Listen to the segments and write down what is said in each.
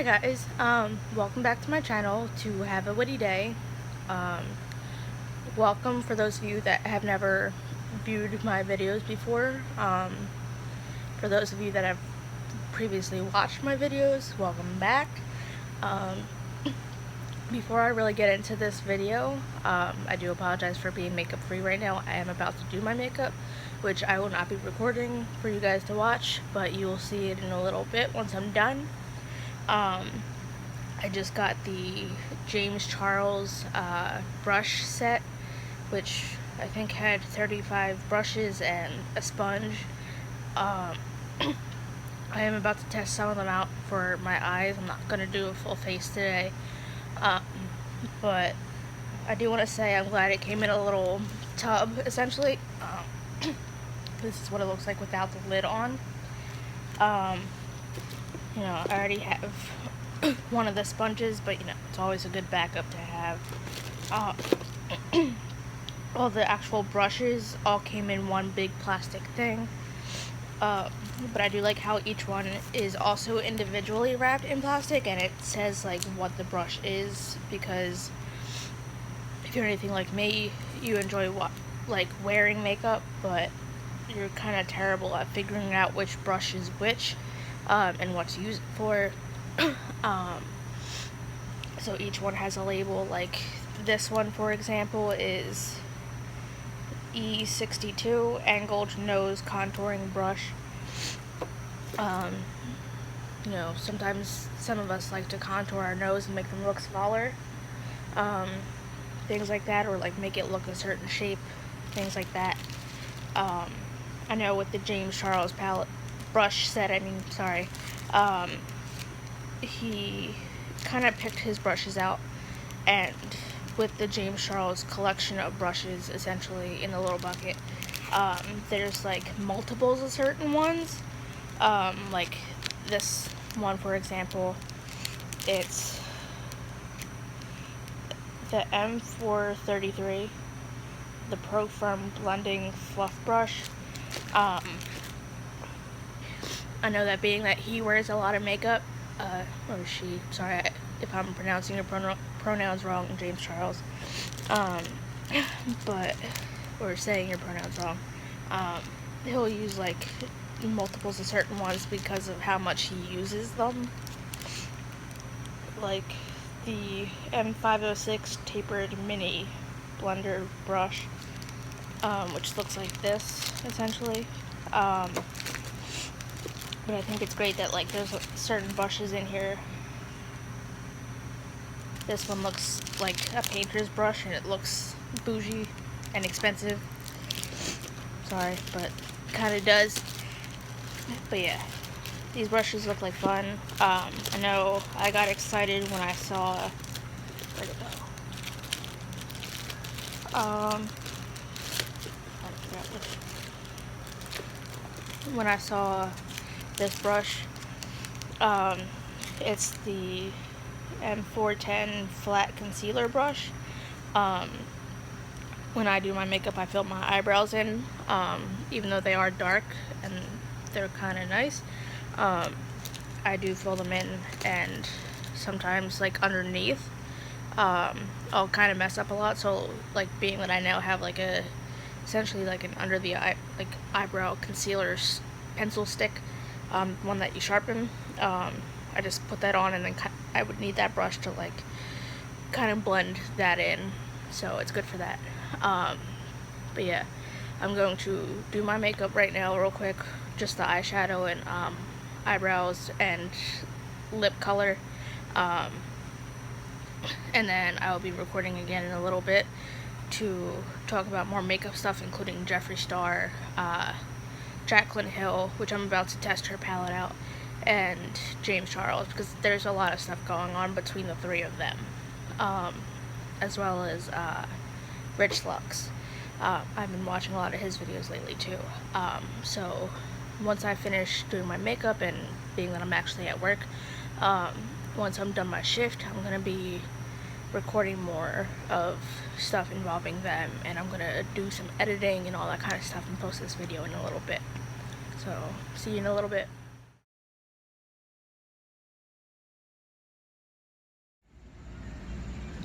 Hi guys, welcome back to my channel to Have a Witty Day. Um, Welcome for those of you that have never viewed my videos before. For those of you that have previously watched my videos, welcome back. Um, Before I really get into this video, I do apologize for being makeup free right now. I am about to do my makeup, which I will not be recording for you guys to watch, but you will see it in a little bit once I'm done. I just got the James Charles brush set, which I think had 35 brushes and a sponge. I am about to test some of them out for my eyes. I'm not going to do a full face today. But I do want to say I'm glad it came in a little tub, essentially. This is what it looks like without the lid on. I already have one of the sponges, but it's always a good backup to have. All the actual brushes all came in one big plastic thing. But I do like how each one is also individually wrapped in plastic, and it says like what the brush is, because if you're anything like me, you enjoy wearing makeup, but you're kind of terrible at figuring out which brush is which, and what to use it for. So each one has a label. Like this one, for example, is E62 Angled Nose Contouring Brush. Sometimes some of us like to contour our nose and make them look smaller. Things like that, or like make it look a certain shape, things like that. I know with the James Charles palette brush set, he kind of picked his brushes out, and with the James Charles collection of brushes essentially in a little bucket, there's like multiples of certain ones. Like this one, for example, it's the M433, the Pro Firm Blending Fluff Brush. I know that being that he wears a lot of makeup, or she, sorry if I'm pronouncing your pronouns wrong, James Charles, or saying your pronouns wrong, he'll use like multiples of certain ones because of how much he uses them. Like the M506 Tapered Mini Blender Brush, which looks like this, essentially. But I think it's great that like there's certain brushes in here. This one looks like a painter's brush, and it looks bougie and expensive. Sorry, but kind of does. But yeah, these brushes look like fun. I know I got excited when I saw, where'd it go? When I saw this brush, it's the M410 flat concealer brush. When I do my makeup, I fill my eyebrows in, even though they are dark and they're kind of nice. I do fill them in, and sometimes like underneath, I'll kind of mess up a lot. So like being that I now have like essentially like an under the eye, like eyebrow concealer pencil stick, one that you sharpen, I just put that on, and then I would need that brush to like kind of blend that in, so it's good for that. But yeah, I'm going to do my makeup right now real quick, just the eyeshadow and eyebrows and lip color, and then I'll be recording again in a little bit to talk about more makeup stuff, including Jeffree Star, Jaclyn Hill, which I'm about to test her palette out, and James Charles, because there's a lot of stuff going on between the three of them, as well as Rich Lux. I've been watching a lot of his videos lately too. So once I finish doing my makeup, and being that I'm actually at work, once I'm done my shift, I'm going to be recording more of stuff involving them, and I'm going to do some editing and all that kind of stuff and post this video in a little bit. So see you in a little bit.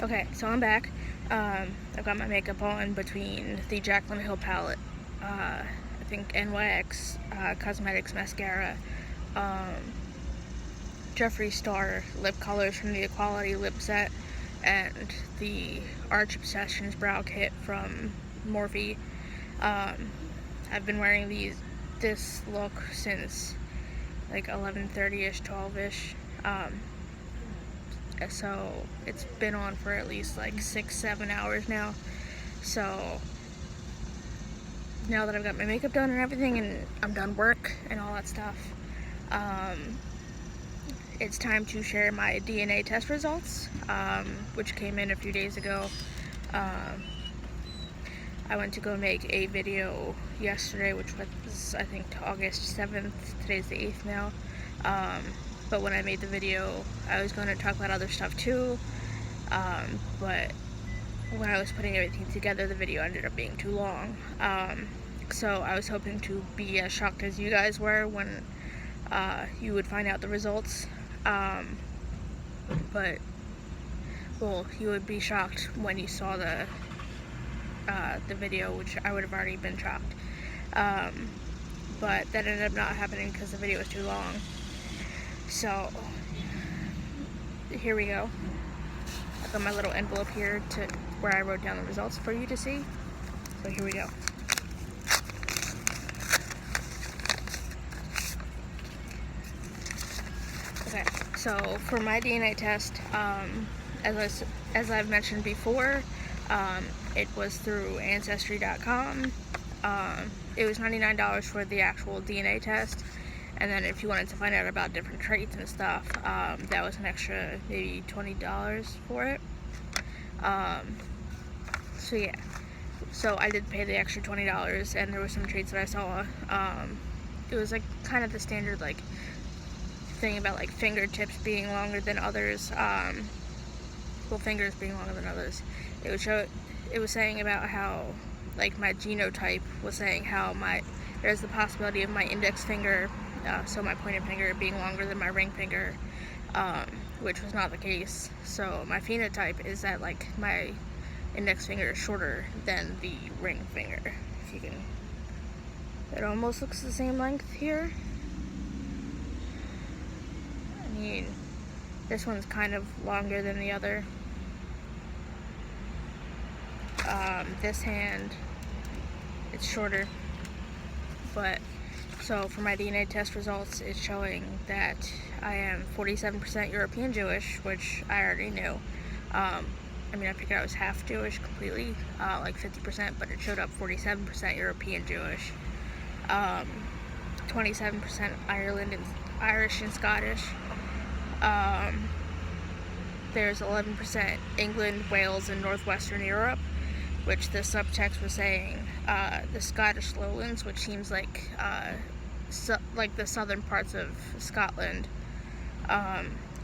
Okay, so I'm back. I've got my makeup on between the Jaclyn Hill palette, I think NYX Cosmetics mascara, Jeffree Star lip colors from the Equality lip set, and the Arch Obsessions brow kit from Morphe. I've been wearing this look since like 11:30ish, 12ish. So it's been on for at least like 6-7 hours now. So now that I've got my makeup done and everything, and I'm done work and all that stuff, it's time to share my DNA test results, which came in a few days ago. I went to go make a video yesterday, which was, I think, August 7th. Today's the 8th now. But when I made the video, I was going to talk about other stuff too. But when I was putting everything together, the video ended up being too long. So I was hoping to be as shocked as you guys were when you would find out the results. But, well, you would be shocked when you saw the video, which I would have already been shocked. But that ended up not happening because the video was too long. So here we go. I've got my little envelope here to where I wrote down the results for you to see. So here we go. Okay, so for my DNA test, as I've mentioned before, it was through Ancestry.com. It was $99 for the actual DNA test, and then if you wanted to find out about different traits and stuff, that was an extra maybe $20 for it. So yeah, so I did pay the extra $20, and there were some traits that I saw. It was like kind of the standard like thing about like fingertips being longer than others. Well, fingers being longer than others. It was saying about how, like, my genotype was saying how there's the possibility of my index finger, so my pointer finger, being longer than my ring finger, which was not the case. So my phenotype is that, like, my index finger is shorter than the ring finger. If you can, it almost looks the same length here. I mean, this one's kind of longer than the other. This hand, it's shorter. But, so for my DNA test results, it's showing that I am 47% European Jewish, which I already knew. I mean, I figured I was half Jewish completely, like 50%, but it showed up 47% European Jewish. 27% Irish and Scottish. There's 11% England, Wales, and Northwestern Europe, which the subtext was saying the Scottish lowlands, which seems like the southern parts of Scotland,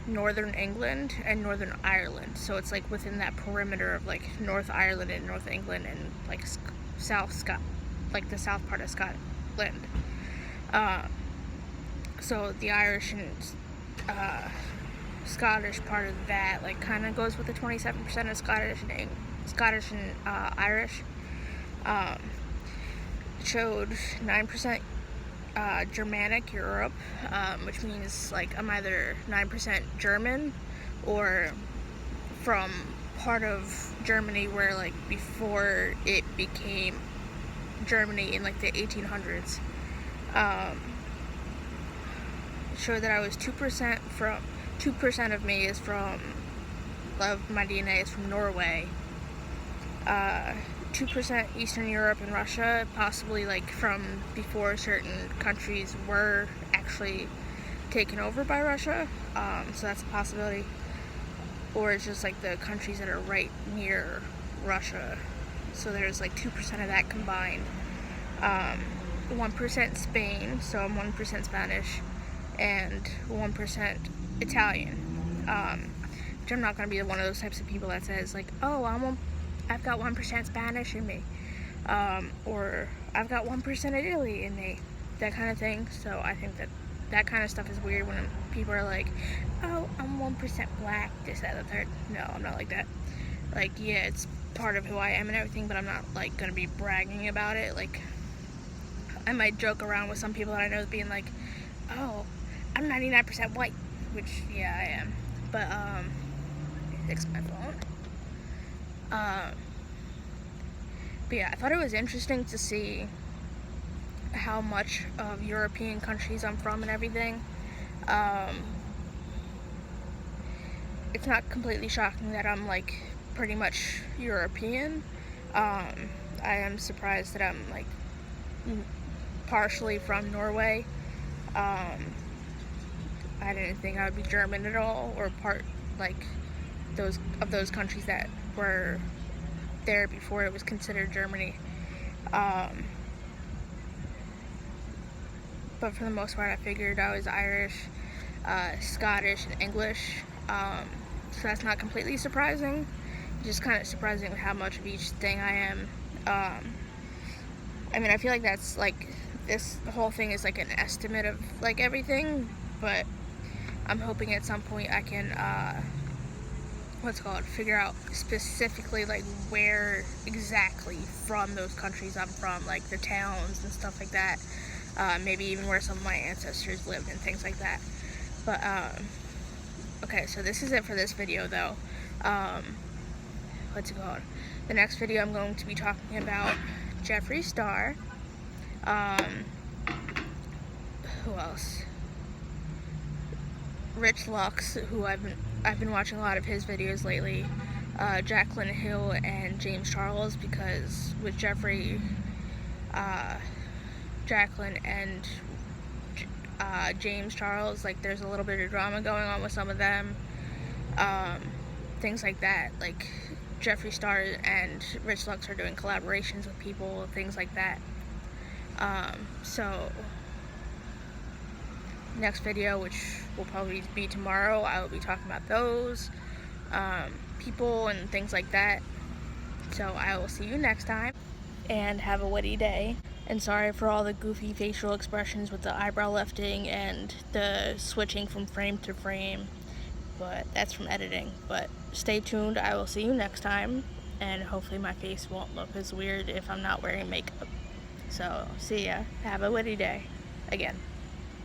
Northern England, and Northern Ireland. So it's like within that perimeter of like North Ireland and North England and like like the south part of Scotland. So the Irish and Scottish part of that like kind of goes with the 27% of Scottish and Irish. Showed 9% Germanic Europe, which means like I'm either 9% German or from part of Germany where like before it became Germany in like the 1800s. It showed that I was 2% of me is from, of my DNA is from Norway. 2% Eastern Europe and Russia, possibly like from before certain countries were actually taken over by Russia, so that's a possibility. Or it's just like the countries that are right near Russia, so there's like 2% of that combined. 1% Spain, so I'm 1% Spanish, and 1% Italian, which I'm not going to be one of those types of people that says like, oh, I've got 1% Spanish in me, or I've got 1% Italy in me, that kind of thing. So I think that that kind of stuff is weird when people are like, oh, I'm 1% black, this, that, and the third. No, I'm not like that. Like, yeah, it's part of who I am and everything, but I'm not, like, gonna be bragging about it. Like, I might joke around with some people that I know being like, oh, I'm 99% white, which, yeah, I am. But, fix my phone. But yeah, I thought it was interesting to see how much of European countries I'm from and everything. It's not completely shocking that I'm like pretty much European. I am surprised that I'm like partially from Norway. I didn't think I would be German at all, or part like those countries that were there before it was considered Germany. But for the most part, I figured I was Irish, Scottish, and English. So that's not completely surprising. Just kind of surprising with how much of each thing I am. I mean, I feel like that's like the whole thing is like an estimate of like everything, but I'm hoping at some point I can figure out specifically like where exactly from those countries I'm from, like the towns and stuff like that. Maybe even where some of my ancestors lived and things like that. But okay, so this is it for this video though. The next video I'm going to be talking about Jeffree Star. Who else? Rich Lux, who I've been watching a lot of his videos lately. Jaclyn Hill and James Charles, because with Jeffree, Jaclyn and James Charles, like there's a little bit of drama going on with some of them. Things like that, like Jeffree Star and Rich Lux are doing collaborations with people, things like that. So next video, which will probably be tomorrow, I will be talking about those people and things like that. So I will see you next time, and have a witty day. And sorry for all the goofy facial expressions with the eyebrow lifting and the switching from frame to frame, but that's from editing. But stay tuned, I will see you next time, and hopefully my face won't look as weird if I'm not wearing makeup. So see ya, have a witty day again.